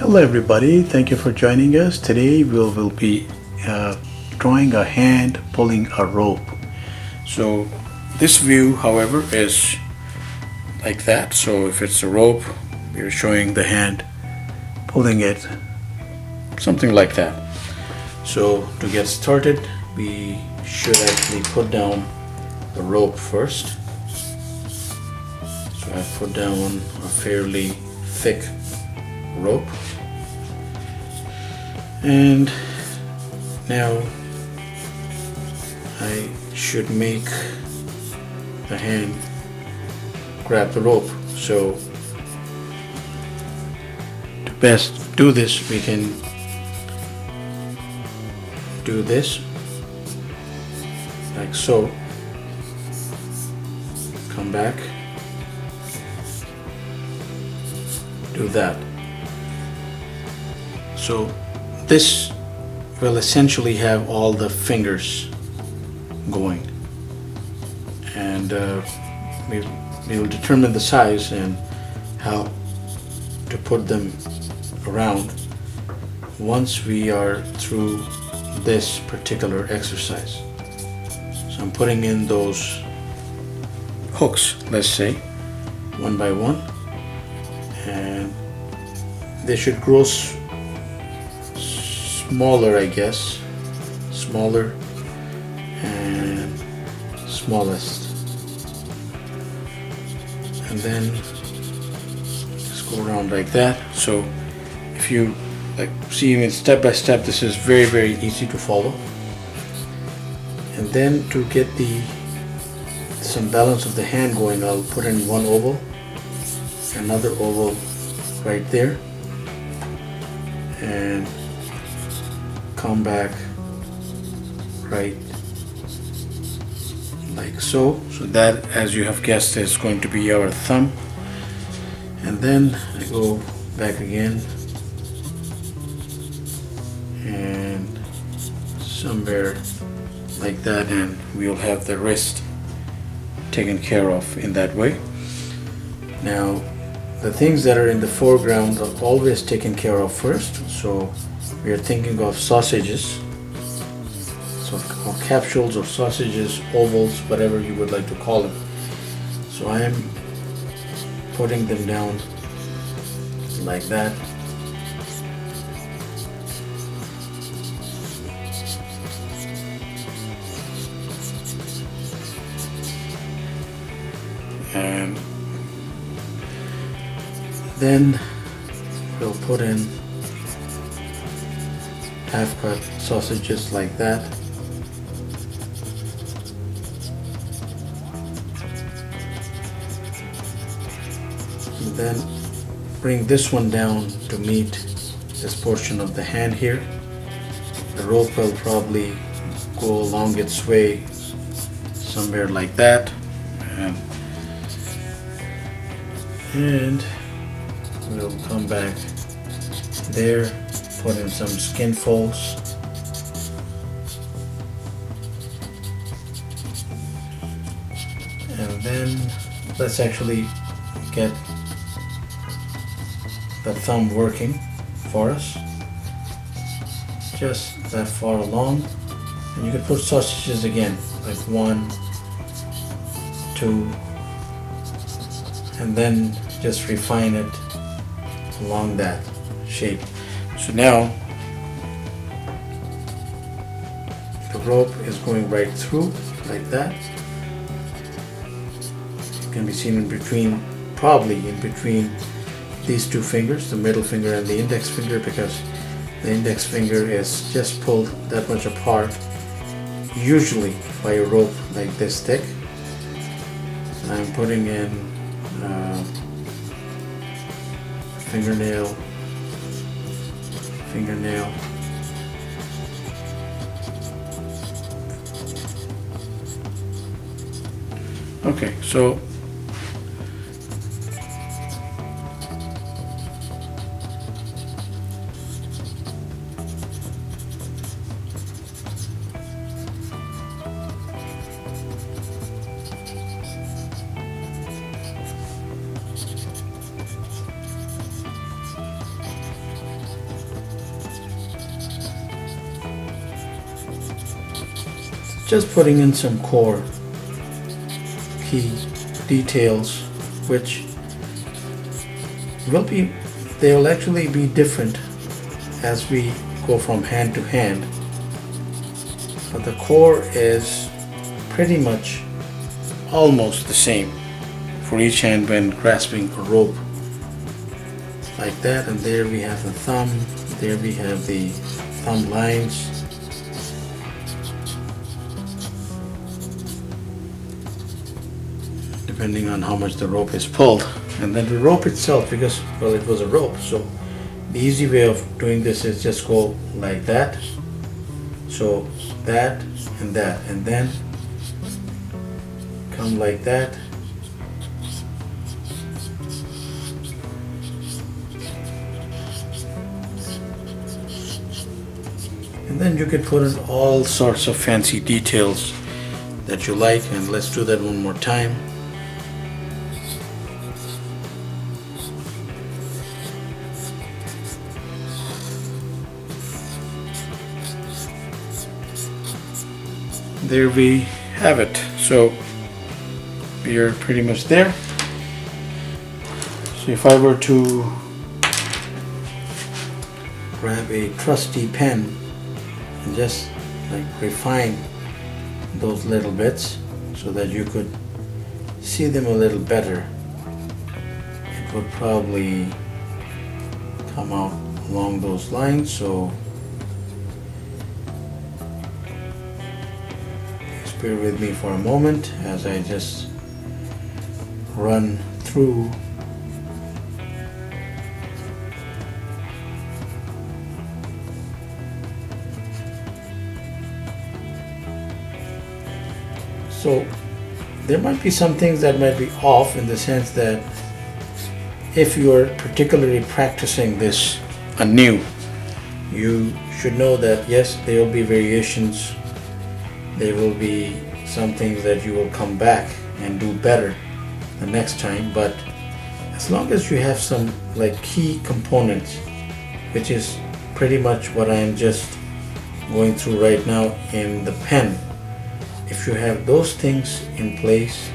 Hello everybody, thank you for joining us. Today we will be drawing a hand pulling a rope. So this view, however, is like that. So if it's a rope, we're showing the hand pulling it, something like that. So to get started, we should actually put down the rope first. So I put down a fairly thick rope, and now I should make the hand grab the rope. So to best do this, we can do this like so, come back, do that. So this will essentially have all the fingers going, and we'll determine the size and how to put them around once we are through this particular exercise. So I'm putting in those hooks, let's say, one by one, and they should grow smaller, I guess, smaller and smallest, and then just go around like that. So if you see me step by step, this is very easy to follow. And then to get some balance of the hand going, I'll put in one oval, another oval right there, and come back right like so. So that, as you have guessed, is going to be our thumb. And then I go back again and somewhere like that, and we'll have the wrist taken care of in that way. Now the things that are in the foreground are always taken care of first. So we are thinking of sausages, so or capsules or sausages, ovals, whatever you would like to call them. So I am putting them down like that. And then we'll put in half-cut sausages like that. And then bring this one down to meet this portion of the hand here. The rope will probably go along its way somewhere like that, and we'll come back there, put in some skin folds, and then let's actually get the thumb working for us, just that far along. And you can put sausages again, like 1, 2, and then just refine it along that shape. So now the rope is going right through like that. It can be seen in between, probably in between these two fingers, the middle finger and the index finger, because the index finger is just pulled that much apart, usually by a rope like this thick. I'm putting in fingernail, okay, so just putting in some core key details, which they'll actually be different as we go from hand to hand, but the core is pretty much almost the same for each hand when grasping a rope like that. And there we have the thumb, there we have the thumb lines, depending on how much the rope is pulled. And then the rope itself, because, well, it was a rope, so the easy way of doing this is just go like that. So that, and then come like that. And then you can put in all sorts of fancy details that you like. And let's do that one more time. There we have it. So we are pretty much there. So if I were to grab a trusty pen and just like refine those little bits so that you could see them a little better, it would probably come out along those lines. So bear with me for a moment as I just run through so there might be some things that might be off, in the sense that if you are particularly practicing this anew, you should know that yes, there will be variations. There will be some things that you will come back and do better the next time, but as long as you have some like key components, which is pretty much what I am just going through right now in the pen, if you have those things in place,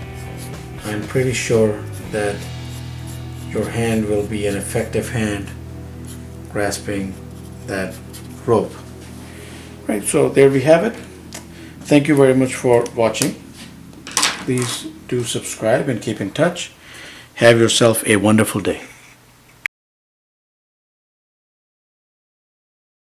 I'm pretty sure that your hand will be an effective hand grasping that rope. Right, so there we have it. Thank you very much for watching. Please do subscribe and keep in touch. Have yourself a wonderful day.